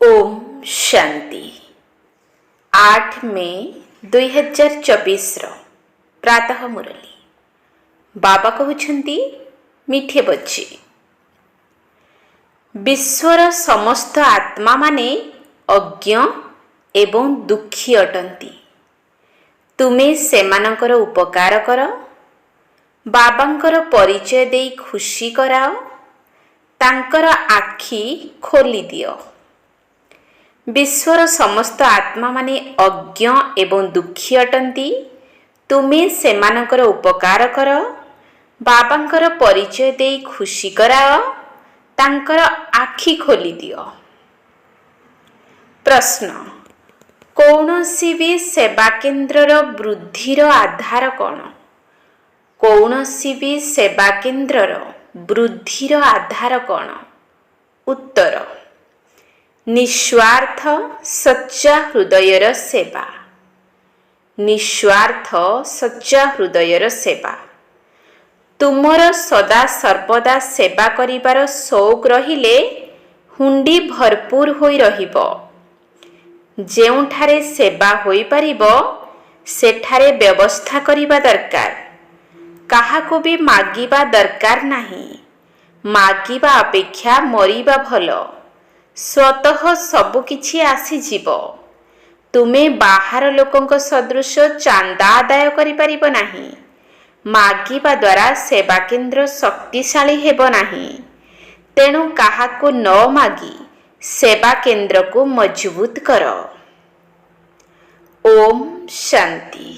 ओम शांति 8 मे 2024 प्रातः मुरली बाबा कहउछंती मिठे बच्चे विश्वर समस्त आत्मा माने अज्ञ एवं दुखी अटंती। तुमे सेमानकर उपकार कर, बाबांकर परिचय देई खुशी कराओ, तांकर आखि खोली दियो। विश्वर समस्त आत्मा माने अज्ञ एवं दुखी अटंती। तुमे सेमानकर उपकार कर, बाबांकर परिचय देई खुशी कराओ, तांकर आखि खोली दियो। प्रश्न, कौनसी भी सेवा केन्द्रर वृद्धिर आधार कौन? कौनसी भी सेवा केन्द्रर वृद्धिर आधार कौन? उत्तर, निस्वार्थ सच्चा हृदयर सेवा। निस्वार्थ सच्चा हृदयर सेवा। तुमर सदा सर्वदा सेवा करिबार शौक रहिले हुंडी भरपूर होई रहिबो। जेउठारे सेवा होई परिबो सेठारे व्यवस्था करिबा दरकार। काहाको भी मागिबा दरकार नाही। मागिबा अपेक्षा मरिबा भलो। स्वतः सबु किछि आसी जीवो। तुमे बाहर लोकंक सदृश चांदा आदाय करि परिबो नाही। मागिबा द्वारा सेवा केन्द्र शक्तिशाली हेबो नाही। तेणु काहाको न मागी सेवा केन्द्र को मजबूत करो। ओम शांति।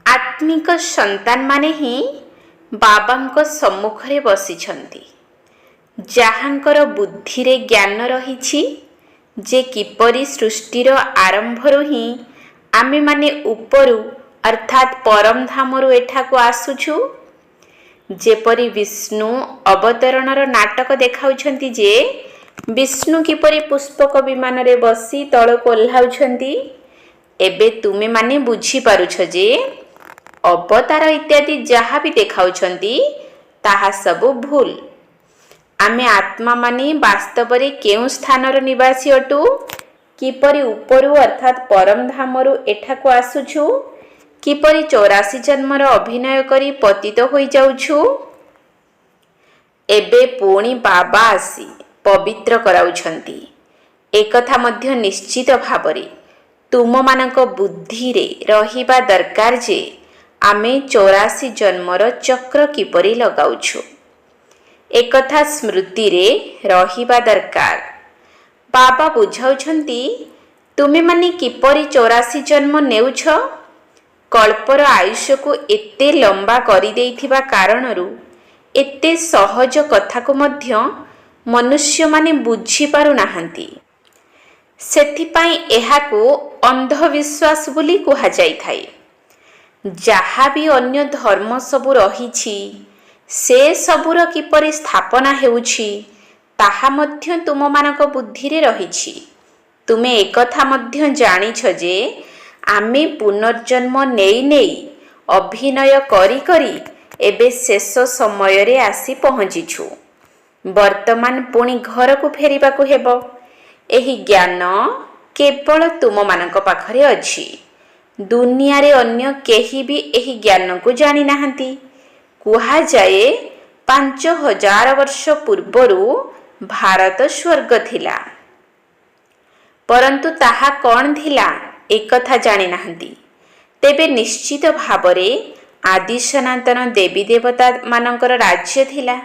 आत्मिक संतान माने ही बाबांक सम्मुखरे बसिछंती। जाहांकर बुद्धि रे ज्ञान रहिछि जे किपरि सृष्टिर आरंभरु ही आमे माने उपरु अर्थात परम धामरु एठाको आसुछु। जेपरि विष्णु अवतरणर नाटक देखाउछंती जे विष्णु किपरि पुष्पक विमान रे बसी तळको ओह्लाउछंती। एबे तुमे माने बुझी पारुछ जे अवतार इत्यादि जहा भी देखाउछंती ताहा सबु भूल। आमे आत्मा माने वास्तव रे केउ स्थानर निवासी अटु? किपरि उपरु अर्थात परम धामरु एठाको आसुछु? किपरि 84 जन्मर अभिनय करी पतित होई जाउछु? एबे पुणी बाबा आसी पवित्र कराउछंती। एकथा मध्य निश्चित भावरे तुम मानक बुद्धि रे रहिबा दरकार जे आमे 84 जन्मर चक्र किपरि लगाउछु। एकथा स्मृति रे रहिबा दरकार। बाबा बुझाउछंती तुमे माने किपरि 84 जन्म नेउछ? कल्पर आयुष्य को एते लंबा करि देइथिबा कारणरु एते सहज कथा को मध्य मनुष्य माने बुझी पारु नाहंती। सेथिपाई एहाको अंधविश्वास बोली कुहा जाई थाए। जहा भी अन्य धर्म सबु रहिछि से सबुर किपरि स्थापना हेउछि ताहा मध्य तुम मानक बुद्धि रे रहिछि। तुमे एकथा मध्य जानिछ जे आमे पुनर्जन्म नेई नेई अभिनय करी करी एबे शेष समय रे आसी पहुँचिछु। वर्तमान पुणी घर को फेरिबा को हेबो। एही ज्ञान केवल तुम मानक पाखरे अछि। दुनिया रे अन्य केही भी एही ज्ञान को जानि नाहंती। कुहा जाए 5000 वर्ष पूर्वरु भारत स्वर्ग थिला, परंतु ताहा कौन थिला एकथा जानि नाहंती। तेबे निश्चित भावरे आदि सनातन देवी देवता मानकर राज्य थिला,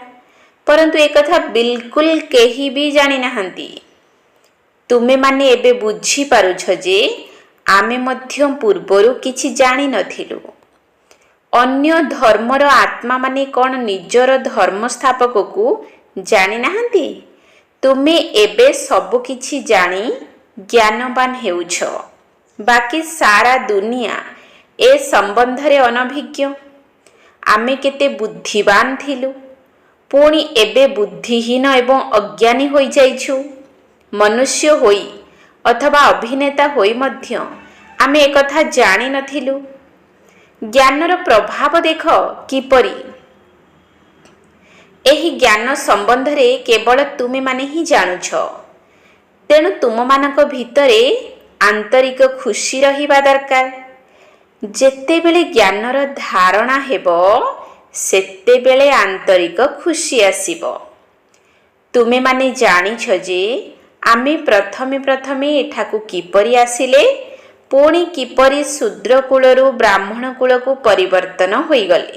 परंतु एकथा बिल्कुल केही भी जानि नाहंती। तुमे माने एबे बुझी पारुछ जे आमे मध्य पूर्वरु किछि जानि नथिलु। अन्य धर्मर आत्मा माने कौन निजर धर्म स्थापक को जानि नाहंती? तुमे एबे सबु किछि जानि ज्ञानवान हेउछ। बाकी सारा दुनिया ए संबंध रे अनभिज्ञ। आमे केते बुद्धिवान थिलु, पुणी एबे बुद्धिहीन एवं अज्ञानी होई जाइछु। मनुष्य होई अथवा अभिनेता होई मध्य आमे एकथा जानि नथिलु। ज्ञानर प्रभाव देख किपरि। एही ज्ञान संबंध रे केवल तुमे माने ही जानुछ। तेणु ତେଣୁ ତୁମମାନଙ୍କ ଭିତରେ ଆନ୍ତରିକ ଖୁସି ରହିବା ଦରକାର। ଯେତେବେଳେ ଜ୍ଞାନର ଧାରଣା ହେବ ସେତେବେଳେ ଆନ୍ତରିକ ଖୁସି ଆସିବ। ତୁମେମାନେ ଜାଣିଛ ଯେ ଆମେ ପ୍ରଥମେ ଏଠାକୁ କିପରି ଆସିଲେ, ପୁଣି କିପରି ଶୂଦ୍ର କୂଳରୁ ବ୍ରାହ୍ମଣ କୂଳକୁ ପରିବର୍ତ୍ତନ ହୋଇଗଲେ।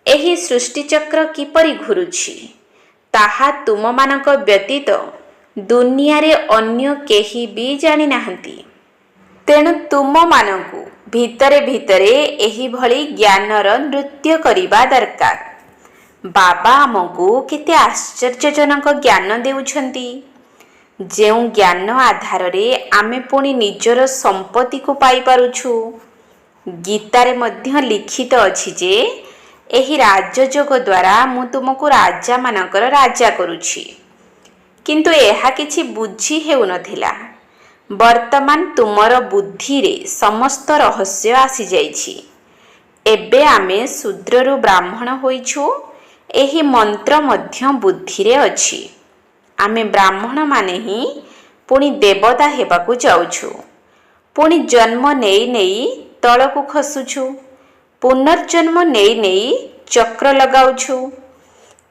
ଏହି ସୃଷ୍ଟିଚକ୍ର କିପରି ଘୁରୁଛି ତାହା ତୁମମାନଙ୍କ ବ୍ୟତୀତ ଦୁନିଆରେ ଅନ୍ୟ କେହି ବି ଜାଣିନାହାନ୍ତି। ତେଣୁ ତୁମମାନଙ୍କୁ ଭିତରେ ଏହିଭଳି ଜ୍ଞାନର ନୃତ୍ୟ କରିବା ଦରକାର। ବାବା ଆମକୁ କେତେ ଆଶ୍ଚର୍ଯ୍ୟଜନକ ଜ୍ଞାନ ଦେଉଛନ୍ତି, ଯେଉଁ ଜ୍ଞାନ ଆଧାରରେ ଆମେ ପୁଣି ନିଜର ସମ୍ପତ୍ତିକୁ ପାଇପାରୁଛୁ। ଗୀତାରେ ମଧ୍ୟ ଲିଖିତ ଅଛି ଯେ ଏହି ରାଜଯୋଗ ଦ୍ୱାରା ମୁଁ ତୁମକୁ ରାଜାମାନଙ୍କର ରାଜା କରୁଛି। କିନ୍ତୁ ଏହା କିଛି ବୁଝି ହେଉନଥିଲା। ବର୍ତ୍ତମାନ ତୁମର ବୁଦ୍ଧିରେ ସମସ୍ତ ରହସ୍ୟ ଆସିଯାଇଛି। ଏବେ ଆମେ ଶୂଦ୍ରରୁ ବ୍ରାହ୍ମଣ ହୋଇଛୁ। ଏହି ମନ୍ତ୍ର ମଧ୍ୟ ବୁଦ୍ଧିରେ ଅଛି। ଆମେ ବ୍ରାହ୍ମଣମାନେ ହିଁ ପୁଣି ଦେବତା ହେବାକୁ ଯାଉଛୁ। ପୁଣି ଜନ୍ମ ନେଇ ତଳକୁ ଖସୁଛୁ। ପୁନର୍ଜନ୍ମ ନେଇ ଚକ୍ର ଲଗାଉଛୁ।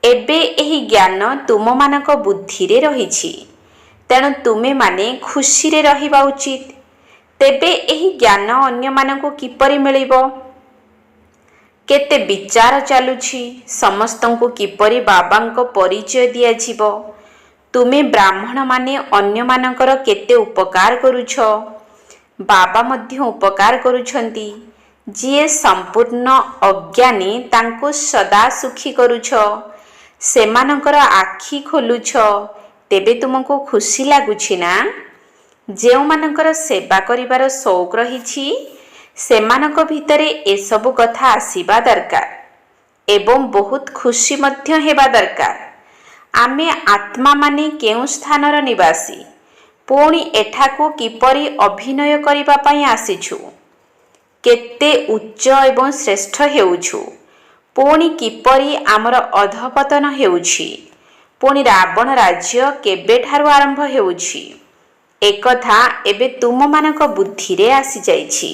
ଏବେ ଏହି ଜ୍ଞାନ ତୁମମାନଙ୍କ ବୁଦ୍ଧିରେ ରହିଛି। ତେଣୁ ତୁମେମାନେ ଖୁସିରେ ରହିବା ଉଚିତ। ତେବେ ଏହି ଜ୍ଞାନ ଅନ୍ୟମାନଙ୍କୁ କିପରି ମିଳିବ? କେତେ ବିଚାର ଚାଲୁଛି, ସମସ୍ତଙ୍କୁ କିପରି ବାବାଙ୍କ ପରିଚୟ ଦିଆଯିବ। ତୁମେ ବ୍ରାହ୍ମଣମାନେ ଅନ୍ୟମାନଙ୍କର କେତେ ଉପକାର କରୁଛ। ବାବା ମଧ୍ୟ ଉପକାର କରୁଛନ୍ତି। ଯିଏ ସମ୍ପୂର୍ଣ୍ଣ ଅଜ୍ଞାନୀ ତାଙ୍କୁ ସଦା ସୁଖୀ କରୁଛ। ସେମାନଙ୍କର ଆଖି ଖୋଲୁଛ। ତେବେ ତୁମକୁ ଖୁସି ଲାଗୁଛି ନା? ଯେଉଁମାନଙ୍କର ସେବା କରିବାର ସଉକ ରହିଛି ସେମାନଙ୍କ ଭିତରେ ଏସବୁ କଥା ଆସିବା ଦରକାର ଏବଂ ବହୁତ ଖୁସି ମଧ୍ୟ ହେବା ଦରକାର। ଆମେ ଆତ୍ମାମାନେ କେଉଁ ସ୍ଥାନର ନିବାସୀ, ପୁଣି ଏଠାକୁ କିପରି ଅଭିନୟ କରିବା ପାଇଁ ଆସିଛୁ, କେତେ ଉଚ୍ଚ ଏବଂ ଶ୍ରେଷ୍ଠ ହେଉଛୁ, ପୁଣି କିପରି ଆମର ଅଧପତନ ହେଉଛି, ପୁଣି ରାବଣ ରାଜ୍ୟ କେବେଠାରୁ ଆରମ୍ଭ ହେଉଛି, ଏକଥା ଏବେ ତୁମମାନଙ୍କ ବୁଦ୍ଧିରେ ଆସିଯାଇଛି।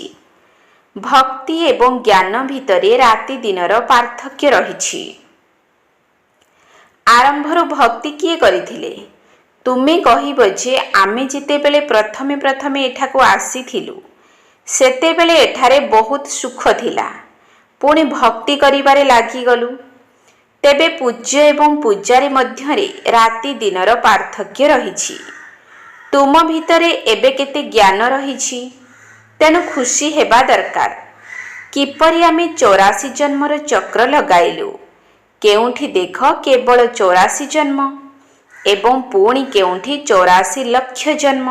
ଭକ୍ତି ଏବଂ ଜ୍ଞାନ ଭିତରେ ରାତି ଦିନର ପାର୍ଥକ୍ୟ ରହିଛି। ଆରମ୍ଭରୁ ଭକ୍ତି କିଏ କରିଥିଲେ? ତୁମେ କହିବ ଯେ ଆମେ ଯେତେବେଳେ ପ୍ରଥମେ ଏଠାକୁ ଆସିଥିଲୁ ସେତେବେଳେ ଏଠାରେ ବହୁତ ସୁଖ ଥିଲା, ପୁଣି ଭକ୍ତି କରିବାରେ ଲାଗିଗଲୁ। ତେବେ ପୂଜ୍ୟ ଏବଂ ପୂଜାରୀ ମଧ୍ୟରେ ରାତି ଦିନର ପାର୍ଥକ୍ୟ ରହିଛି। ତୁମ ଭିତରେ ଏବେ କେତେ ଜ୍ଞାନ ରହିଛି, ତେଣୁ ଖୁସି ହେବା ଦରକାର। କିପରି ଆମେ 84 ଜନ୍ମର ଚକ୍ର ଲଗାଇଲୁ। କେଉଁଠି ଦେଖ କେବଳ 84 ଜନ୍ମ ଏବଂ ପୁଣି କେଉଁଠି 84 ଲକ୍ଷ ଜନ୍ମ।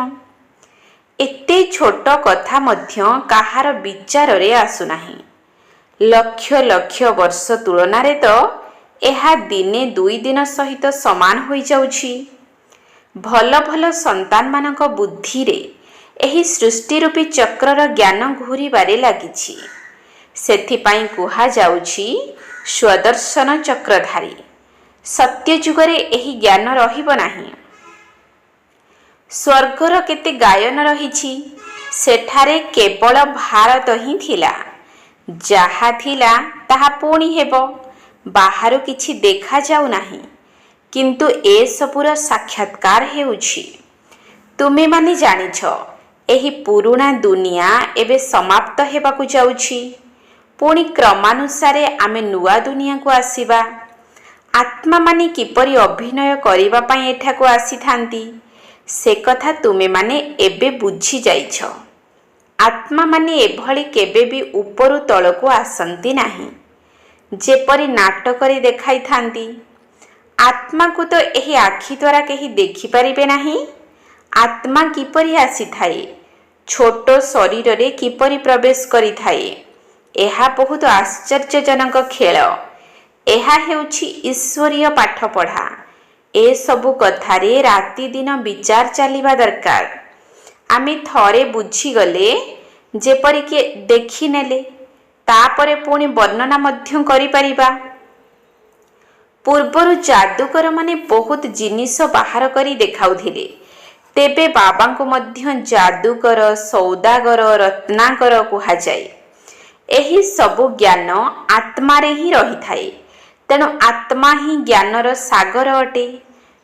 ଏତେ ଛୋଟ କଥା ମଧ୍ୟ କାହାର ବିଚାରରେ ଆସୁନାହିଁ। ଲକ୍ଷ ଲକ୍ଷ ବର୍ଷ ତୁଳନାରେ ତ ଏହା ଦିନେ 2 ଦିନ ସହିତ ସମାନ ହୋଇଯାଉଛି। ଭଲ ଭଲ ସନ୍ତାନମାନଙ୍କ ବୁଦ୍ଧିରେ ଏହି ସୃଷ୍ଟିରୂପୀ ଚକ୍ରର ଜ୍ଞାନ ଘୂରିବାରେ ଲାଗିଛି। ସେଥିପାଇଁ କୁହାଯାଉଛି ସ୍ୱଦର୍ଶନ ଚକ୍ରଧାରୀ। ସତ୍ୟ ଯୁଗରେ ଏହି ଜ୍ଞାନ ରହିବ ନାହିଁ। ସ୍ୱର୍ଗର କେତେ ଗାୟନ ରହିଛି। ସେଠାରେ କେବଳ ଭାରତ ହିଁ ଥିଲା। ଯାହା ଥିଲା ତାହା ପୁଣି ହେବ। ବାହାରୁ କିଛି ଦେଖାଯାଉ ନାହିଁ, କିନ୍ତୁ ଏସବୁର ସାକ୍ଷାତକାର ହେଉଛି। ତୁମେମାନେ ଜାଣିଛ ଏହି ପୁରୁଣା ଦୁନିଆ ଏବେ ସମାପ୍ତ ହେବାକୁ ଯାଉଛି। ପୁଣି କ୍ରମାନୁସାରେ ଆମେ ନୂଆ ଦୁନିଆକୁ ଆସିବା। ଆତ୍ମାମାନେ କିପରି ଅଭିନୟ କରିବା ପାଇଁ ଏଠାକୁ ଆସିଥାନ୍ତି ସେକଥା ତୁମେମାନେ ଏବେ ବୁଝିଯାଇଛ। ଆତ୍ମାମାନେ ଏଭଳି କେବେ ବି ଉପରୁ ତଳକୁ ଆସନ୍ତି ନାହିଁ, ଯେପରି ନାଟକରେ ଦେଖାଇଥାନ୍ତି। ଆତ୍ମାକୁ ତ ଏହି ଆଖି ଦ୍ୱାରା କେହି ଦେଖିପାରିବେ ନାହିଁ। ଆତ୍ମା କିପରି ଆସିଥାଏ, ଛୋଟ ଶରୀରରେ କିପରି ପ୍ରବେଶ କରିଥାଏ, ଏହା ବହୁତ ଆଶ୍ଚର୍ଯ୍ୟଜନକ ଖେଳ। ଏହା ହେଉଛି ଈଶ୍ୱରୀୟ ପାଠପଢ଼ା। ଏସବୁ କଥାରେ ରାତିଦିନ ବିଚାର ଚାଲିବା ଦରକାର। ଆମେ ଥରେ ବୁଝିଗଲେ, ଯେପରିକି ଦେଖିନେଲେ, ତାପରେ ପୁଣି ବର୍ଣ୍ଣନା ମଧ୍ୟ କରିପାରିବା। ପୂର୍ବରୁ ଯାଦୁକରମାନେ ବହୁତ ଜିନିଷ ବାହାର କରି ଦେଖାଉଥିଲେ, ତେବେ ବାବାଙ୍କୁ ମଧ୍ୟ ଯାଦୁକର, ସୌଦାଗର, ରତ୍ନାକର କୁହାଯାଏ। ଏହି ସବୁ ଜ୍ଞାନ ଆତ୍ମାରେ ହିଁ ରହିଥାଏ। ତେଣୁ ଆତ୍ମା ହିଁ ଜ୍ଞାନର ସାଗର ଅଟେ।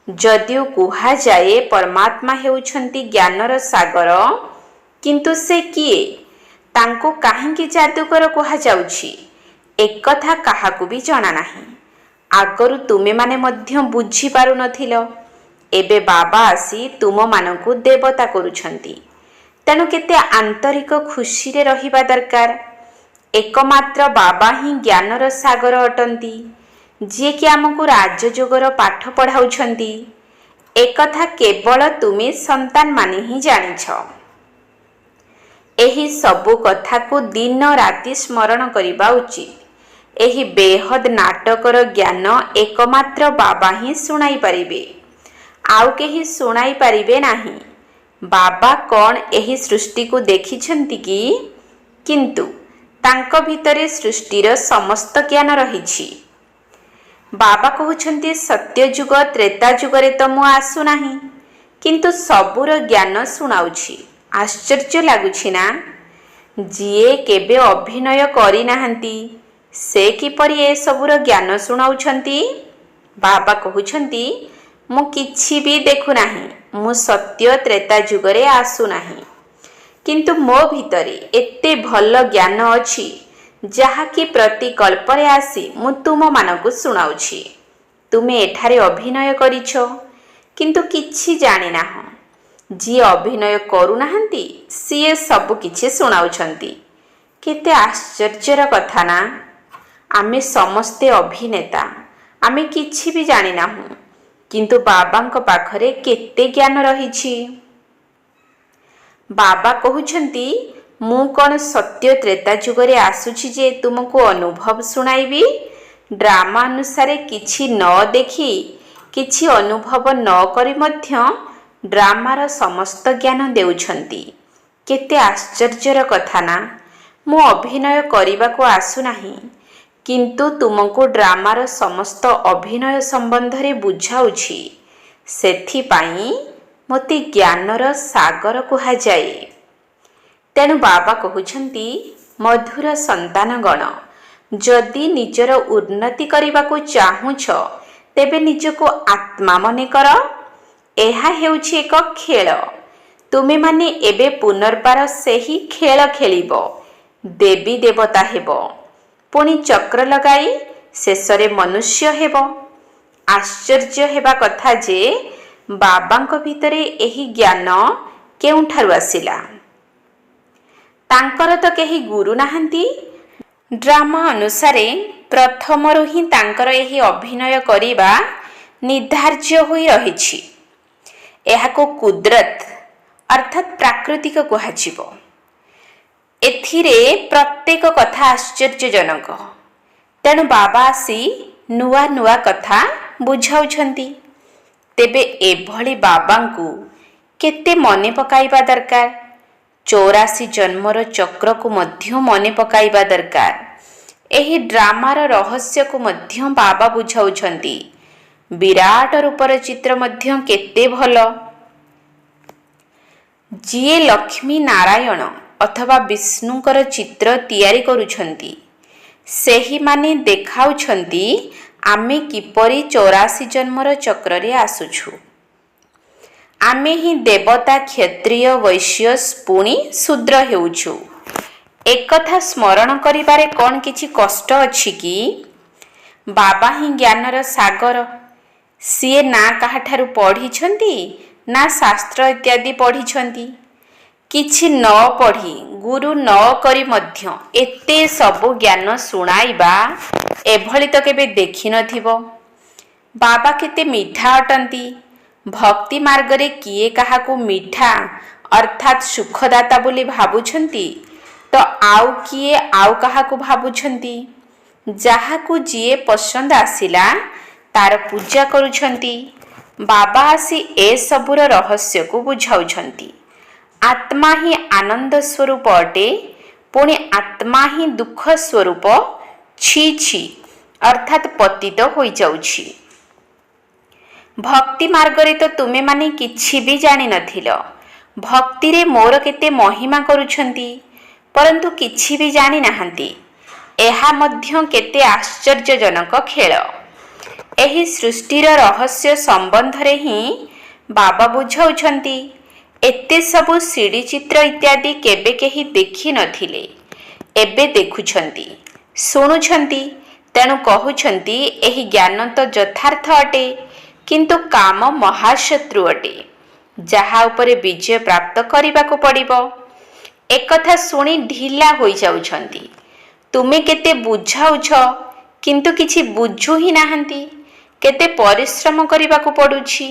ଯଦିଓ କୁହାଯାଏ ପରମାତ୍ମା ହେଉଛନ୍ତି ଜ୍ଞାନର ସାଗର, କିନ୍ତୁ ସେ କିଏ? ତାଙ୍କୁ କାହିଁକି ଯାଦୁକର କୁହାଯାଉଛି? ଏକଥା କାହାକୁ ବି ଜଣା ନାହିଁ। ଆଗରୁ ତୁମେମାନେ ମଧ୍ୟ ବୁଝିପାରୁନଥିଲ। ଏବେ ବାବା ଆସି ତୁମମାନଙ୍କୁ ଦେବତା କରୁଛନ୍ତି। ତେଣୁ କେତେ ଆନ୍ତରିକ ଖୁସିରେ ରହିବା ଦରକାର। ଏକମାତ୍ର ବାବା ହିଁ ଜ୍ଞାନର ସାଗର ଅଟନ୍ତି, ଯିଏକି ଆମକୁ ରାଜଯୋଗର ପାଠ ପଢ଼ାଉଛନ୍ତି। ଏକଥା କେବଳ ତୁମେ ସନ୍ତାନମାନେ ହିଁ ଜାଣିଛ। ଏହି ସବୁ କଥାକୁ ଦିନ ରାତି ସ୍ମରଣ କରିବା ଉଚିତ। ଏହି ବେହଦ ନାଟକର ଜ୍ଞାନ ଏକମାତ୍ର ବାବା ହିଁ ଶୁଣାଇ ପାରିବେ, ଆଉ କେହି ଶୁଣାଇ ପାରିବେ ନାହିଁ। ବାବା କ'ଣ ଏହି ସୃଷ୍ଟିକୁ ଦେଖିଛନ୍ତି କି? କିନ୍ତୁ ତାଙ୍କ ଭିତରେ ସୃଷ୍ଟିର ସମସ୍ତ ଜ୍ଞାନ ରହିଛି। ବାବା କହୁଛନ୍ତି ସତ୍ୟଯୁଗ ତ୍ରେତା ଯୁଗରେ ତ ମୁଁ ଆସୁନାହିଁ, କିନ୍ତୁ ସବୁର ଜ୍ଞାନ ଶୁଣାଉଛି। ଆଶ୍ଚର୍ଯ୍ୟ ଲାଗୁଛି ନା? ଯିଏ କେବେ ଅଭିନୟ କରିନାହାନ୍ତି ସେ କିପରି ଏସବୁର ଜ୍ଞାନ ଶୁଣାଉଛନ୍ତି? ବାବା କହୁଛନ୍ତି ମୁଁ କିଛି ବି ଦେଖୁନାହିଁ, ମୁଁ ସତ୍ୟ ତ୍ରେତା ଯୁଗରେ ଆସୁନାହିଁ, କିନ୍ତୁ ମୋ ଭିତରେ ଏତେ ଭଲ ଜ୍ଞାନ ଅଛି ଯାହାକି ପ୍ରତି କଳ୍ପରେ ଆସି ମୁଁ ତୁମମାନଙ୍କୁ ଶୁଣାଉଛି। ତୁମେ ଏଠାରେ ଅଭିନୟ କରିଛ, କିନ୍ତୁ କିଛି ଜାଣିନାହଁ। ଯିଏ ଅଭିନୟ କରୁନାହାନ୍ତି ସିଏ ସବୁ କିଛି ଶୁଣାଉଛନ୍ତି। କେତେ ଆଶ୍ଚର୍ଯ୍ୟର କଥା ନା? ଆମେ ସମସ୍ତେ ଅଭିନେତା। ଆମେ କିଛି ବି ଜାଣିନାହୁଁ, କିନ୍ତୁ ବାବାଙ୍କ ପାଖରେ କେତେ ଜ୍ଞାନ ରହିଛି। ବାବା କହୁଛନ୍ତି ମୁଁ କ'ଣ ସତ୍ୟ ତ୍ରେତା ଯୁଗରେ ଆସୁଛି ଯେ ତୁମକୁ ଅନୁଭବ ଶୁଣାଇବି? ଡ୍ରାମା ଅନୁସାରେ କିଛି ନ ଦେଖି, କିଛି ଅନୁଭବ ନ କରି ମଧ୍ୟ ଡ୍ରାମାର ସମସ୍ତ ଜ୍ଞାନ ଦେଉଛନ୍ତି। କେତେ ଆଶ୍ଚର୍ଯ୍ୟର କଥା ନା? ମୁଁ ଅଭିନୟ କରିବାକୁ ଆସୁନାହିଁ, କିନ୍ତୁ ତୁମକୁ ଡ୍ରାମାର ସମସ୍ତ ଅଭିନୟ ସମ୍ବନ୍ଧରେ ବୁଝାଉଛି। ସେଥିପାଇଁ ମୋତେ ଜ୍ଞାନର ସାଗର କୁହାଯାଏ। ତେଣୁ ବାବା କହୁଛନ୍ତି ମଧୁର ସନ୍ତାନଗଣ, ଯଦି ନିଜର ଉନ୍ନତି କରିବାକୁ ଚାହୁଁଛ ତେବେ ନିଜକୁ ଆତ୍ମା ମନେ କର। ଏହା ହେଉଛି ଏକ ଖେଳ। ତୁମେମାନେ ଏବେ ପୁନର୍ବାର ସେହି ଖେଳ ଖେଳିବ। ଦେବୀ ଦେବତା ହେବ, ପୁଣି ଚକ୍ର ଲଗାଇ ଶେଷରେ ମନୁଷ୍ୟ ହେବ। ଆଶ୍ଚର୍ଯ୍ୟ ହେବା କଥା ଯେ ବାବାଙ୍କ ଭିତରେ ଏହି ଜ୍ଞାନ କେଉଁଠାରୁ ଆସିଲା? ତାଙ୍କର ତ କେହି ଗୁରୁ ନାହାନ୍ତି। ଡ୍ରାମା ଅନୁସାରେ ପ୍ରଥମରୁ ହିଁ ତାଙ୍କର ଏହି ଅଭିନୟ କରିବା ନିର୍ଦ୍ଧାର୍ଯ୍ୟ ହୋଇ ରହିଛି। ଏହାକୁ କୁଦରତ ଅର୍ଥାତ୍ ପ୍ରାକୃତିକ କୁହାଯିବ। ଏଥିରେ ପ୍ରତ୍ୟେକ କଥା ଆଶ୍ଚର୍ଯ୍ୟଜନକ। ତେଣୁ ବାବା ଆସି ନୂଆ ନୂଆ କଥା ବୁଝାଉଛନ୍ତି। ତେବେ ଏଭଳି ବାବାଙ୍କୁ କେତେ ମନେ ପକାଇବା ଦରକାର। 84 ଜନ୍ମର ଚକ୍ରକୁ ମଧ୍ୟ ମନେ ପକାଇବା ଦରକାର। ଏହି ଡ୍ରାମାର ରହସ୍ୟକୁ ମଧ୍ୟ ବାବା ବୁଝାଉଛନ୍ତି। ବିରାଟ ରୂପର ଚିତ୍ର ମଧ୍ୟ କେତେ ଭଲ। ଯିଏ ଲକ୍ଷ୍ମୀ ନାରାୟଣ ଅଥବା ବିଷ୍ଣୁଙ୍କର ଚିତ୍ର ତିଆରି କରୁଛନ୍ତି, ସେହିମାନେ ଦେଖାଉଛନ୍ତି ଆମେ କିପରି 84 ଜନ୍ମର ଚକ୍ରରେ ଆସୁଛୁ। ଆମେ ହିଁ ଦେବତା, କ୍ଷତ୍ରିୟ, ବୈଶ୍ୟ, ପୁଣି ଶୂଦ୍ର ହେଉଛୁ। ଏକଥା ସ୍ମରଣ କରିବାରେ କ'ଣ କିଛି କଷ୍ଟ ଅଛି କି? ବାବା ହିଁ ଜ୍ଞାନର ସାଗର। ସିଏ ନା କାହାଠାରୁ ପଢ଼ିଛନ୍ତି, ନା ଶାସ୍ତ୍ର ଇତ୍ୟାଦି ପଢ଼ିଛନ୍ତି। କିଛି ନ ପଢ଼ି, ଗୁରୁ ନ କରି ମଧ୍ୟ ଏତେ ସବୁ ଜ୍ଞାନ ଶୁଣାଇବା, ଏଭଳି ତ କେବେ ଦେଖିନଥିବ। ବାବା କେତେ ମିଠା ଅଟନ୍ତି। ଭକ୍ତି ମାର୍ଗରେ କିଏ କାହାକୁ ମିଠା ଅର୍ଥାତ୍ ସୁଖଦାତା ବୋଲି ଭାବୁଛନ୍ତି, ତ ଆଉ କିଏ ଆଉ କାହାକୁ ଭାବୁଛନ୍ତି। ଯାହାକୁ ଯିଏ ପସନ୍ଦ ଆସିଲା ତାର ପୂଜା କରୁଛନ୍ତି। ବାବା ଆସି ଏସବୁର ରହସ୍ୟକୁ ବୁଝାଉଛନ୍ତି। ଆତ୍ମା ହିଁ ଆନନ୍ଦ ସ୍ୱରୂପ ଅଟେ, ପୁଣି ଆତ୍ମା ହିଁ ଦୁଃଖ ସ୍ୱରୂପ ଛି ଛି ଅର୍ଥାତ୍ ପତିତ ହୋଇଯାଉଛି। ଭକ୍ତି ମାର୍ଗରେ ତ ତୁମେମାନେ କିଛି ବି ଜାଣିନଥିଲ। ଭକ୍ତିରେ ମୋର କେତେ ମହିମା କରୁଛନ୍ତି, ପରନ୍ତୁ କିଛି ବି ଜାଣିନାହାନ୍ତି। ଏହା ମଧ୍ୟ କେତେ ଆଶ୍ଚର୍ଯ୍ୟଜନକ ଖେଳ। ଏହି ସୃଷ୍ଟିର ରହସ୍ୟ ସମ୍ବନ୍ଧରେ ହିଁ ବାବା ବୁଝାଉଛନ୍ତି। ଏତେ ସବୁ ସିଡ଼ି ଚିତ୍ର ଇତ୍ୟାଦି କେବେ କେହି ଦେଖିନଥିଲେ, ଏବେ ଦେଖୁଛନ୍ତି, ଶୁଣୁଛନ୍ତି। ତେଣୁ କହୁଛନ୍ତି ଏହି ଜ୍ଞାନ ତ ଯଥାର୍ଥ ଅଟେ, କିନ୍ତୁ କାମ ମହାଶତ୍ରୁ ଅଟେ, ଯାହା ଉପରେ ବିଜୟ ପ୍ରାପ୍ତ କରିବାକୁ ପଡ଼ିବ। ଏକଥା ଶୁଣି ଢିଲା ହୋଇଯାଉଛନ୍ତି। ତୁମେ କେତେ ବୁଝାଉଛ, କିନ୍ତୁ କିଛି ବୁଝୁ ହିଁ ନାହାନ୍ତି। କେତେ ପରିଶ୍ରମ କରିବାକୁ ପଡ଼ୁଛି।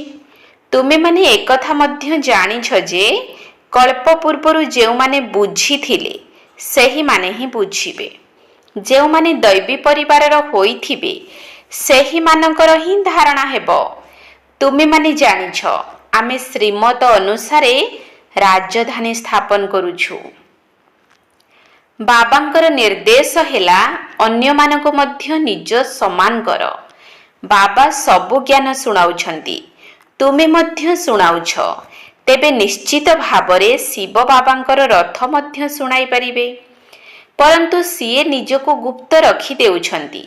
ତୁମେମାନେ ଏକଥା ମଧ୍ୟ ଜାଣିଛ ଯେ କଳ୍ପ ପୂର୍ବରୁ ଯେଉଁମାନେ ବୁଝିଥିଲେ ସେହିମାନେ ହିଁ ବୁଝିବେ। ଯେଉଁମାନେ ଦୈବୀ ପରିବାରର ହୋଇଥିବେ ସେହିମାନଙ୍କର ହିଁ ଧାରଣା ହେବ। ତୁମେମାନେ ଜାଣିଛ, ଆମେ ଶ୍ରୀମତ ଅନୁସାରେ ରାଜଧାନୀ ସ୍ଥାପନ କରୁଛୁ। ବାବାଙ୍କର ନିର୍ଦ୍ଦେଶ ହେଲା ଅନ୍ୟମାନଙ୍କୁ ମଧ୍ୟ ନିଜ ସମାନ କର। ବାବା ସବୁ ଜ୍ଞାନ ଶୁଣାଉଛନ୍ତି, ତୁମେ ମଧ୍ୟ ଶୁଣାଉଛ। ତେବେ ନିଶ୍ଚିତ ଭାବରେ ଶିବ ବାବାଙ୍କର ରଥ ମଧ୍ୟ ଶୁଣାଇ ପାରିବେ, ପରନ୍ତୁ ସିଏ ନିଜକୁ ଗୁପ୍ତ ରଖି ଦେଉଛନ୍ତି।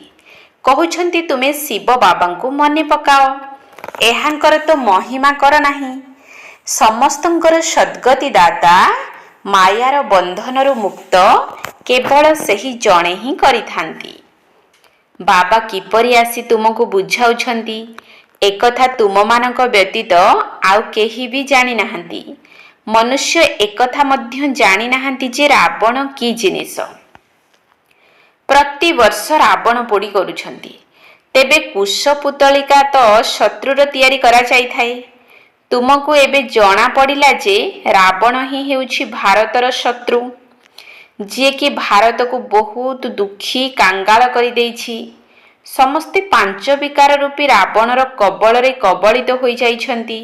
କହୁଛନ୍ତି ତୁମେ ଶିବ ବାବାଙ୍କୁ ମନେ ପକାଅ। ଏହାଙ୍କର ତ ମହିମା କର ନାହିଁ। ସମସ୍ତଙ୍କର ସଦ୍ଗତି ଦାତା, ମାୟାର ବନ୍ଧନରୁ ମୁକ୍ତ କେବଳ ସେହି ଜଣେ ହିଁ କରିଥାନ୍ତି। ବାବା କିପରି ଆସି ତୁମକୁ ବୁଝାଉଛନ୍ତି, ଏକଥା ତୁମମାନଙ୍କ ବ୍ୟତୀତ ଆଉ କେହି ବି ଜାଣିନାହାନ୍ତି। ମନୁଷ୍ୟ ଏକଥା ମଧ୍ୟ ଜାଣିନାହାନ୍ତି ଯେ ରାବଣ କି ଜିନିଷ। ପ୍ରତିବର୍ଷ ରାବଣ ପୋଡ଼ି କରୁଛନ୍ତି। ତେବେ କୁଶ ପୁତଳିକା ତ ଶତ୍ରୁର ତିଆରି କରାଯାଇଥାଏ। ତୁମକୁ ଏବେ ଜଣା ପଡ଼ିଲା ଯେ ରାବଣ ହିଁ ହେଉଛି ଭାରତର ଶତ୍ରୁ, ଯିଏକି ଭାରତକୁ ବହୁତ ଦୁଃଖୀ କାଙ୍ଗାଳ କରିଦେଇଛି। ସମସ୍ତେ ପାଞ୍ଚ ବିକାର ରୂପୀ ରାବଣର କବଳରେ କବଳିତ ହୋଇଯାଇଛନ୍ତି।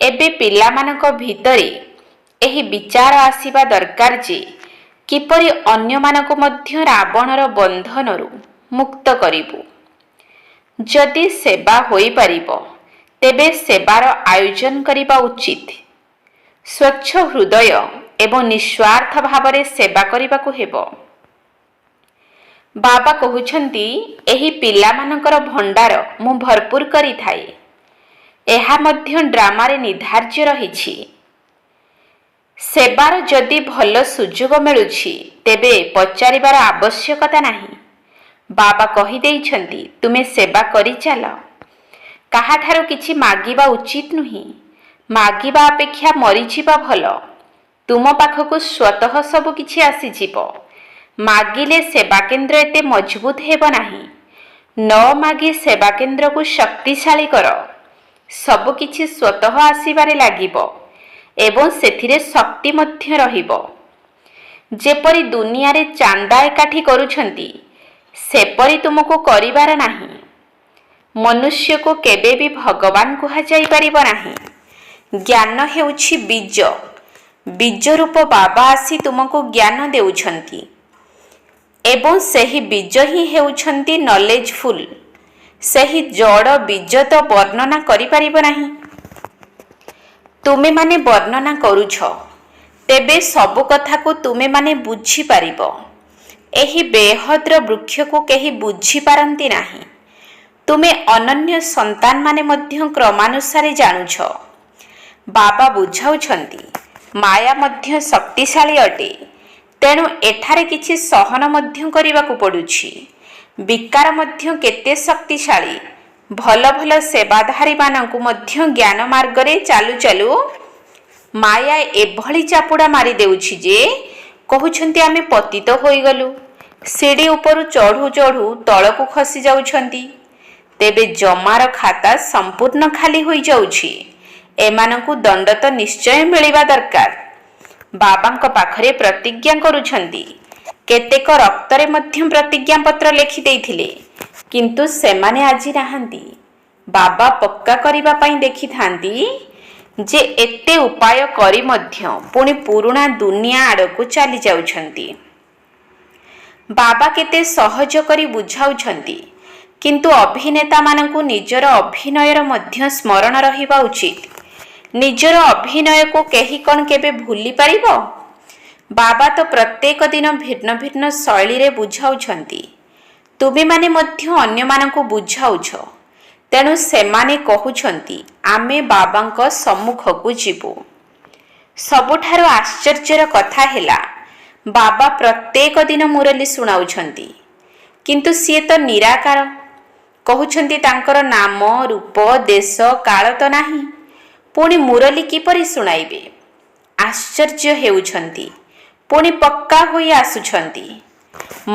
ଏବେ ପିଲାମାନଙ୍କ ଭିତରେ ଏହି ବିଚାର ଆସିବା ଦରକାର ଯେ କିପରି ଅନ୍ୟମାନଙ୍କୁ ମଧ୍ୟ ରାବଣର ବନ୍ଧନରୁ ମୁକ୍ତ କରିବୁ। ଯଦି ସେବା ହୋଇପାରିବ, ତେବେ ସେବାର ଆୟୋଜନ କରିବା ଉଚିତ। ସ୍ୱଚ୍ଛ ହୃଦୟ ଏବଂ ନିଃସ୍ୱାର୍ଥ ଭାବରେ ସେବା କରିବାକୁ ହେବ। ବାବା କହୁଛନ୍ତି, ଏହି ପିଲାମାନଙ୍କର ଭଣ୍ଡାର ମୁଁ ଭରପୁର କରିଥାଏ। ଏହା ମଧ୍ୟ ଡ୍ରାମାରେ ନିର୍ଦ୍ଧାର୍ଯ୍ୟ ରହିଛି। ସେବାର ଯଦି ଭଲ ସୁଯୋଗ ମିଳୁଛି, ତେବେ ପଚାରିବାର ଆବଶ୍ୟକତା ନାହିଁ। ବାବା କହିଦେଇଛନ୍ତି, ତୁମେ ସେବା କରିଚାଲ। କାହାଠାରୁ କିଛି ମାଗିବା ଉଚିତ ନୁହେଁ। ମାଗିବା ଅପେକ୍ଷା ମରିଯିବା ଭଲ। ତୁମ ପାଖକୁ ସ୍ୱତଃ ସବୁ କିଛି ଆସିଯିବ। ମାଗିଲେ ସେବାକେନ୍ଦ୍ର ଏତେ ମଜବୁତ ହେବ ନାହିଁ। ନ ମାଗି ସେବାକେନ୍ଦ୍ରକୁ ଶକ୍ତିଶାଳୀ କର। ସବୁ କିଛି ସ୍ୱତଃ ଆସିବାରେ ଲାଗିବ ଏବଂ ସେଥିରେ ଶକ୍ତି ମଧ୍ୟ ରହିବ। ଯେପରି ଦୁନିଆରେ ଚାନ୍ଦା ଏକାଠି କରୁଛନ୍ତି, ସେପରି ତୁମକୁ କରିବାର ନାହିଁ। ମନୁଷ୍ୟକୁ କେବେ ବି ଭଗବାନ କୁହାଯାଇପାରିବ ନାହିଁ। ଜ୍ଞାନ ହେଉଛି ବୀଜ। ବୀଜ ରୂପ ବାବା ଆସି ତୁମକୁ ଜ୍ଞାନ ଦେଉଛନ୍ତି ଏବଂ ସେହି ବୀଜ ହିଁ ହେଉଛନ୍ତି ନଲେଜଫୁଲ। ସେହି ଜଡ଼ ବୀଜ ତ ବର୍ଣ୍ଣନା କରିପାରିବ ନାହିଁ। ତୁମେମାନେ ବର୍ଣ୍ଣନା କରୁଛ, ତେବେ ସବୁ କଥାକୁ ତୁମେମାନେ ବୁଝିପାରିବ। ଏହି ବେହଦ୍ର ବୃକ୍ଷକୁ କେହି ବୁଝିପାରନ୍ତି ନାହିଁ। ତୁମେ ଅନନ୍ୟ ସନ୍ତାନମାନେ ମଧ୍ୟ କ୍ରମାନୁସାରେ ଜାଣୁଛ। ବାବା ବୁଝାଉଛନ୍ତି, ମାୟା ମଧ୍ୟ ଶକ୍ତିଶାଳୀ ଅଟେ। ତେଣୁ ଏଠାରେ କିଛି ସହନ ମଧ୍ୟ କରିବାକୁ ପଡ଼ୁଛି। ବିକାର ମଧ୍ୟ କେତେ ଶକ୍ତିଶାଳୀ। ଭଲ ଭଲ ସେବାଧାରୀମାନଙ୍କୁ ମଧ୍ୟ ଜ୍ଞାନ ମାର୍ଗରେ ଚାଲୁ ଚାଲୁ ମାୟା ଏଭଳି ଚାପୁଡ଼ା ମାରି ଦେଉଛି ଯେ କହୁଛନ୍ତି ଆମେ ପତିତ ହୋଇଗଲୁ। ସିଡ଼ି ଉପରୁ ଚଢ଼ୁ ଚଢ଼ୁ ତଳକୁ ଖସି ଯାଉଛନ୍ତି। ତେବେ ଜମାର ଖାତା ସମ୍ପୂର୍ଣ୍ଣ ଖାଲି ହୋଇଯାଉଛି। ଏମାନଙ୍କୁ ଦଣ୍ଡ ତ ନିଶ୍ଚୟ ମିଳିବା ଦରକାର। ବାବାଙ୍କ ପାଖରେ ପ୍ରତିଜ୍ଞା କରୁଛନ୍ତି। କେତେକ ରକ୍ତରେ ମଧ୍ୟ ପ୍ରତିଜ୍ଞାପତ୍ର ଲେଖିଦେଇଥିଲେ, କିନ୍ତୁ ସେମାନେ ଆଜି ନାହାନ୍ତି। ବାବା ପକ୍କା କରିବା ପାଇଁ ଦେଖିଥାନ୍ତି ଯେ ଏତେ ଉପାୟ କରି ମଧ୍ୟ ପୁଣି ପୁରୁଣା ଦୁନିଆ ଆଡ଼କୁ ଚାଲି ଯାଉଛନ୍ତି। ବାବା କେତେ ସହଜ କରି ବୁଝାଉଛନ୍ତି। କିନ୍ତୁ ଅଭିନେତାମାନଙ୍କୁ ନିଜର ଅଭିନୟର ମଧ୍ୟ ସ୍ମରଣ ରହିବା ଉଚିତ। ନିଜର ଅଭିନୟକୁ କେହି କ'ଣ କେବେ ଭୁଲି ପାରିବ? ବାବା ତ ପ୍ରତ୍ୟେକ ଦିନ ଭିନ୍ନ ଭିନ୍ନ ଶୈଳୀରେ ବୁଝାଉଛନ୍ତି। ତୁମେମାନେ ମଧ୍ୟ ଅନ୍ୟମାନଙ୍କୁ ବୁଝାଉଛ। ତେଣୁ ସେମାନେ କହୁଛନ୍ତି ଆମେ ବାବାଙ୍କ ସମ୍ମୁଖକୁ ଯିବୁ। ସବୁଠାରୁ ଆଶ୍ଚର୍ଯ୍ୟର କଥା ହେଲା ବାବା ପ୍ରତ୍ୟେକ ଦିନ ମୁରଲୀ ଶୁଣାଉଛନ୍ତି, କିନ୍ତୁ ସିଏ ତ ନିରାକାର। କହୁଛନ୍ତି ତାଙ୍କର ନାମ, ରୂପ, ଦେଶ, କାଳ ତ ନାହିଁ, ପୁଣି ମୁରଲୀ କିପରି ଶୁଣାଇବେ? ଆଶ୍ଚର୍ଯ୍ୟ ହେଉଛନ୍ତି, ପୁଣି ପକ୍କା ହୋଇ ଆସୁଛନ୍ତି।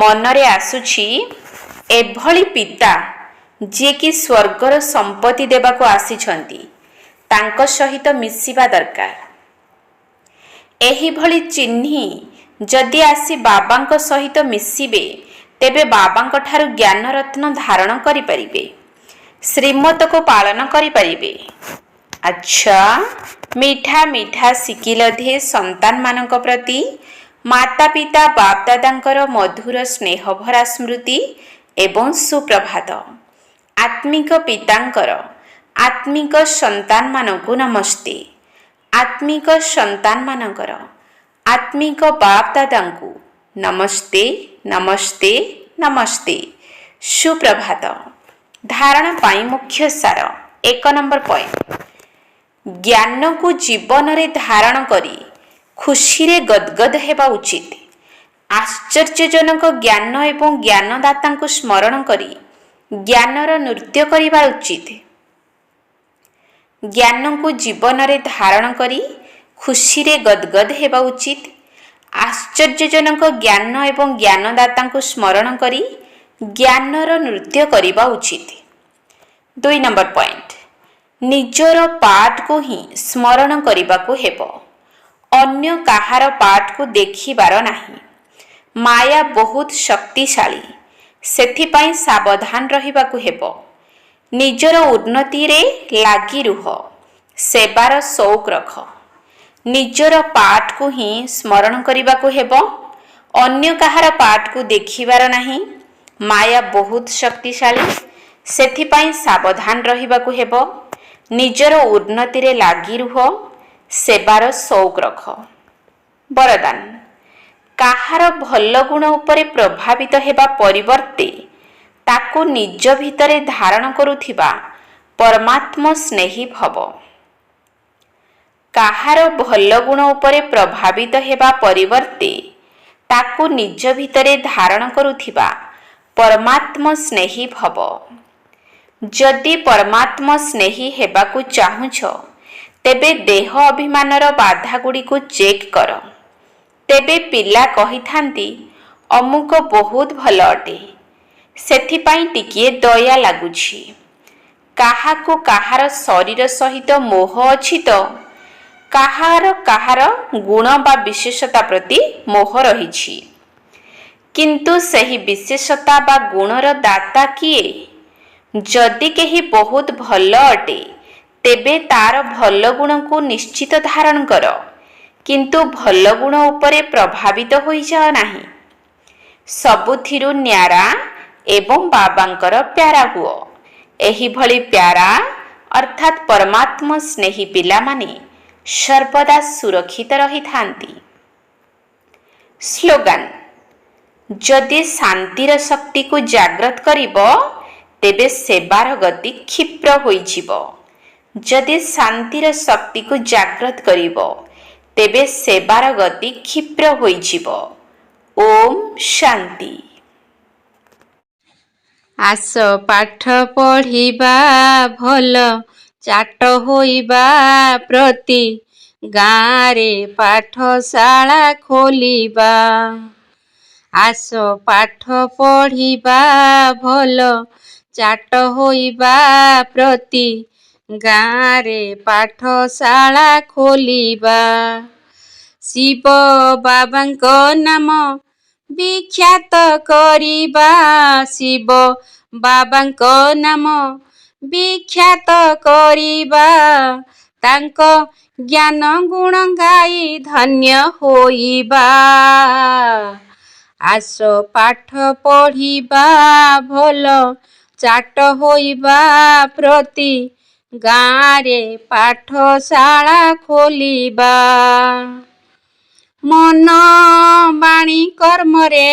ମନରେ ଆସୁଛି ଏଭଳି ପିତା ଯିଏକି ସ୍ୱର୍ଗର ସମ୍ପତ୍ତି ଦେବାକୁ ଆସିଛନ୍ତି, ତାଙ୍କ ସହିତ ମିଶିବା ଦରକାର। ଏହିଭଳି ଚିହ୍ନି ଯଦି ଆସି ବାବାଙ୍କ ସହିତ ମିଶିବେ, ତେବେ ବାବାଙ୍କ ଠାରୁ ଜ୍ଞାନରତ୍ନ ଧାରଣ କରିପାରିବେ, ଶ୍ରୀମତକୁ ପାଳନ କରିପାରିବେ। ଆଚ୍ଛା, ମିଠା ମିଠା ଶିକିଲଧେ ସନ୍ତାନମାନଙ୍କ ପ୍ରତି ମାତା ପିତା ବାପଦାଦାଙ୍କର ମଧୁର ସ୍ନେହଭରା ସ୍ମୃତି ଏବଂ ସୁପ୍ରଭାତ। ଆତ୍ମିକ ପିତାଙ୍କର ଆତ୍ମିକ ସନ୍ତାନମାନଙ୍କୁ ନମସ୍ତେ। ଆତ୍ମିକ ସନ୍ତାନମାନଙ୍କର ଆତ୍ମିକ ବାପଦାଦାଙ୍କୁ ନମସ୍ତେ ନମସ୍ତେ ନମସ୍ତେ। ସୁପ୍ରଭାତ। ଧାରଣା ପାଇଁ ମୁଖ୍ୟ ସାର। 1 ନମ୍ବର ପଏଣ୍ଟ, ଜ୍ଞାନକୁ ଜୀବନରେ ଧାରଣ କରି ଖୁସିରେ ଗଦଗଦ ହେବା ଉଚିତ। ଆଶ୍ଚର୍ଯ୍ୟଜନକ ଜ୍ଞାନ ଏବଂ ଜ୍ଞାନଦାତାଙ୍କୁ ସ୍ମରଣ କରି ଜ୍ଞାନର ନୃତ୍ୟ କରିବା ଉଚିତ। ଜ୍ଞାନକୁ ଜୀବନରେ ଧାରଣ କରି ଖୁସିରେ ଗଦଗଦ ହେବା ଉଚିତ। ଆଶ୍ଚର୍ଯ୍ୟଜନକ ଜ୍ଞାନ ଏବଂ ଜ୍ଞାନଦାତାଙ୍କୁ ସ୍ମରଣ କରି ଜ୍ଞାନର ନୃତ୍ୟ କରିବା ଉଚିତ। 2 ନମ୍ବର ପଏଣ୍ଟ, ନିଜର ପାଠକୁ ହିଁ ସ୍ମରଣ କରିବାକୁ ହେବ, ଅନ୍ୟ କାହାର ପାଠକୁ ଦେଖିବାର ନାହିଁ। ମାୟା ବହୁତ ଶକ୍ତିଶାଳୀ, ସେଥିପାଇଁ ସାବଧାନ ରହିବାକୁ ହେବ। ନିଜର ଉନ୍ନତିରେ ଲାଗି ରୁହ, ସେବାର ସଉକ ରଖ। ନିଜର ପାଠକୁ ହିଁ ସ୍ମରଣ କରିବାକୁ ହେବ, ଅନ୍ୟ କାହାର ପାଠକୁ ଦେଖିବାର ନାହିଁ। ମାୟା ବହୁତ ଶକ୍ତିଶାଳୀ, ସେଥିପାଇଁ ସାବଧାନ ରହିବାକୁ ହେବ। ନିଜର ଉନ୍ନତିରେ ଲାଗି ରୁହ, ସେବାର ସଉକ ରଖ। ବରଦାନ, କାହାର ଭଲ ଗୁଣ ଉପରେ ପ୍ରଭାବିତ ହେବା ପରିବର୍ତ୍ତେ ତାକୁ ନିଜ ଭିତରେ ଧାରଣ କରୁଥିବା ପରମାତ୍ମ ସ୍ନେହୀ ଭବ। କାହାର ଭଲ ଗୁଣ ଉପରେ ପ୍ରଭାବିତ ହେବା ପରିବର୍ତ୍ତେ ତାକୁ ନିଜ ଭିତରେ ଧାରଣ କରୁଥିବା ପରମାତ୍ମ ସ୍ନେହୀ ଭବ। ଯଦି ପରମାତ୍ମ ସ୍ନେହୀ ହେବାକୁ ଚାହୁଁଛ, ତେବେ ଦେହ ଅଭିମାନର ବାଧାଗୁଡ଼ିକୁ ଚେକ୍ କର। ତେବେ ପିଲା କହିଥାନ୍ତି ଅମୁକ ବହୁତ ଭଲ ଅଟେ, ସେଥିପାଇଁ ଟିକିଏ ଦୟା ଲାଗୁଛି। କାହାକୁ କାହାର ଶରୀର ସହିତ ମୋହ ଅଛି ତ କାହାର ଗୁଣ ବା ବିଶେଷତା ପ୍ରତି ମୋହ ରହିଛି। କିନ୍ତୁ ସେହି ବିଶେଷତା ବା ଗୁଣର ଦାତା କିଏ? ଯଦି କେହି ବହୁତ ଭଲ ଅଟେ, ତେବେ ତାର ଭଲ ଗୁଣକୁ ନିଶ୍ଚିତ ଧାରଣ କର, କିନ୍ତୁ ଭଲ ଗୁଣ ଉପରେ ପ୍ରଭାବିତ ହୋଇଯାଅ ନାହିଁ। ସବୁଥିରୁ ନ୍ୟାରା ଏବଂ ବାବାଙ୍କର ପ୍ୟାରା ହୁଅ। ଏହିଭଳି ପ୍ୟାରା ଅର୍ଥାତ୍ ପରମାତ୍ମ ସ୍ନେହୀ ପିଲାମାନେ ସର୍ବଦା ସୁରକ୍ଷିତ ରହିଥାନ୍ତି। ସ୍ଲୋଗାନ, ଯଦି ଶାନ୍ତିର ଶକ୍ତିକୁ ଜାଗ୍ରତ କରିବ, ତେବେ ସେବାର ଗତି କ୍ଷିପ୍ର ହୋଇଯିବ। ଯଦି ଶାନ୍ତିର ଶକ୍ତିକୁ ଜାଗ୍ରତ କରିବ, ତେବେ ସେବାର ଗତି କ୍ଷିପ୍ର ହୋଇଯିବ। ଓମ୍ ଶାନ୍ତି। ଆସ ପାଠ ପଢ଼ିବା, ଭଲ ଚାଟ ହୋଇବା ପ୍ରତି ଗାଁରେ ପାଠଶାଳା ଖୋଲିବା। ଆସ ପାଠ ପଢ଼ିବା, ଭଲ ଚାଟ ହୋଇବା ପ୍ରତି ଗାଁରେ ପାଠଶାଳା ଖୋଲିବା। ଶିବ ବାବାଙ୍କ ନାମ ବିଖ୍ୟାତ କରିବା, ଶିବ ବାବାଙ୍କ ନାମ ବିଖ୍ୟାତ କରିବା। ତାଙ୍କ ଜ୍ଞାନ ଗୁଣ ଗାଇ ଧନ୍ୟ ହୋଇବା। ଆସ ପାଠ ପଢ଼ିବା, ଭଲ ଚାଟ ହୋଇବା ପ୍ରତି ଗାଁରେ ପାଠଶାଳା ଖୋଲିବା। ମନ ବାଣୀ କର୍ମରେ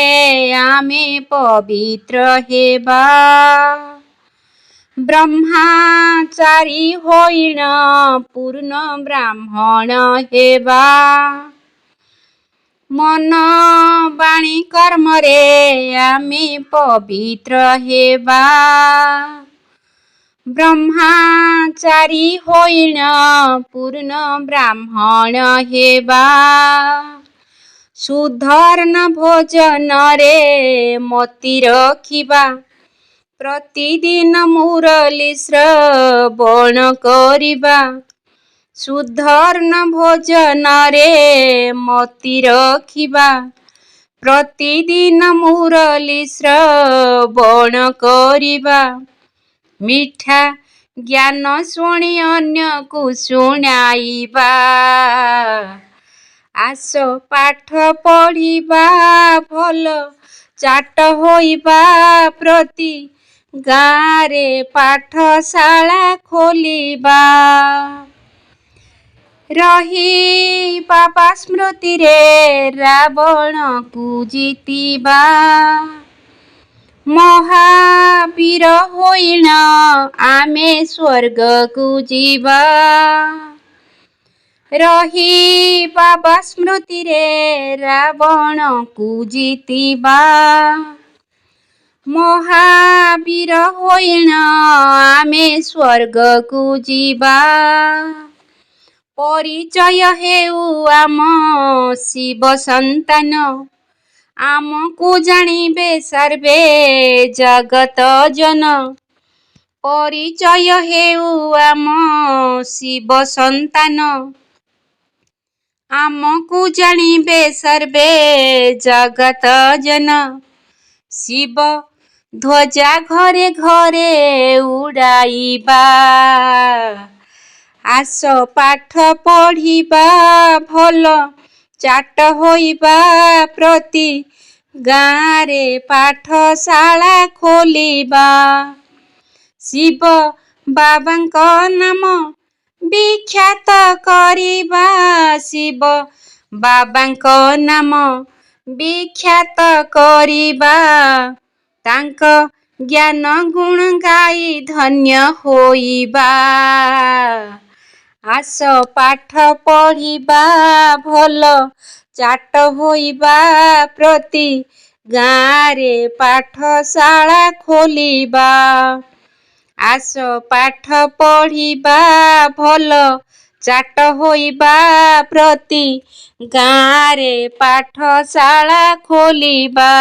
ଆମେ ପବିତ୍ର ହେବା। ବ୍ରହ୍ମଚାରୀ ହୋଇଣ ପୂର୍ଣ୍ଣ ବ୍ରାହ୍ମଣ ହେବା। ମନ ବାଣୀ କର୍ମରେ ଆମେ ପବିତ୍ର ହେବା। ବ୍ରହ୍ମଚାରୀ ହୋଇଣ ପୂର୍ଣ୍ଣ ବ୍ରାହ୍ମଣ ହେବା। ସୁଧର୍ଣ୍ଣ ଭୋଜନରେ ମତି ରଖିବା। ପ୍ରତିଦିନ ମୁରଲି ଶ୍ରବଣ କରିବା। ସୁଧର୍ଣ୍ଣ ଭୋଜନରେ ମତି ରଖିବା। ପ୍ରତିଦିନ ମୁରଲି ଶ୍ରବଣ କରିବା। ମିଠା ଜ୍ଞାନ ଶୁଣି ଅନ୍ୟକୁ ଶୁଣାଇବା। ଆସ ପାଠ ପଢ଼ିବା ଭଲ ଚାଟ ହୋଇବା ପ୍ରତି ଗାଁରେ ପାଠଶାଳା ଖୋଲିବା। ରହିବା ସ୍ମୃତିରେ ରାବଣକୁ ଜିତିବା। ମହାବୀର ହୋଇଣ ଆମେ ସ୍ୱର୍ଗକୁ ଯିବା। ରହିବା ସ୍ମୃତିରେ ରାବଣକୁ ଜିତିବା। ମହାବୀର ହୋଇଣ ଆମେ ସ୍ୱର୍ଗକୁ ଯିବା। ପରିଚୟ ହେଉ ଆମ ଶିବ ସନ୍ତାନ। ଆମକୁ ଜାଣିବେ ସର୍ବେ ଜଗତ ଜନ। ପରିଚୟ ହେଉ ଆମ ଶିବ ସନ୍ତାନ। ଆମକୁ ଜାଣିବେ ସର୍ବେ ଜଗତ ଜନ। ଶିବ ଧ୍ୱଜା ଘରେ ଘରେ ଉଡ଼ାଇବା। ଆସ ପାଠ ପଢ଼ିବା ଭଲ ଚାଟ ହୋଇବା ପ୍ରତି ଗାଁରେ ପାଠଶାଳା ଖୋଲିବା। ଶିବ ବାବାଙ୍କ ନାମ ବିଖ୍ୟାତ କରିବା। ଶିବ ବାବାଙ୍କ ନାମ ବିଖ୍ୟାତ କରିବା। ତାଙ୍କ ଜ୍ଞାନ ଗୁଣ ଗାଇ ଧନ୍ୟ ହୋଇବା। ଆସ ପାଠ ପଢ଼ିବା ଭଲ ଚାଟ ହୋଇବା ପ୍ରତି ଗାଁରେ ପାଠଶାଳା ଖୋଲିବା। ଆସ ପାଠ ପଢ଼ିବା ଭଲ ଚାଟ ହୋଇବା ପ୍ରତି ଗାଁରେ ପାଠଶାଳା ଖୋଲିବା।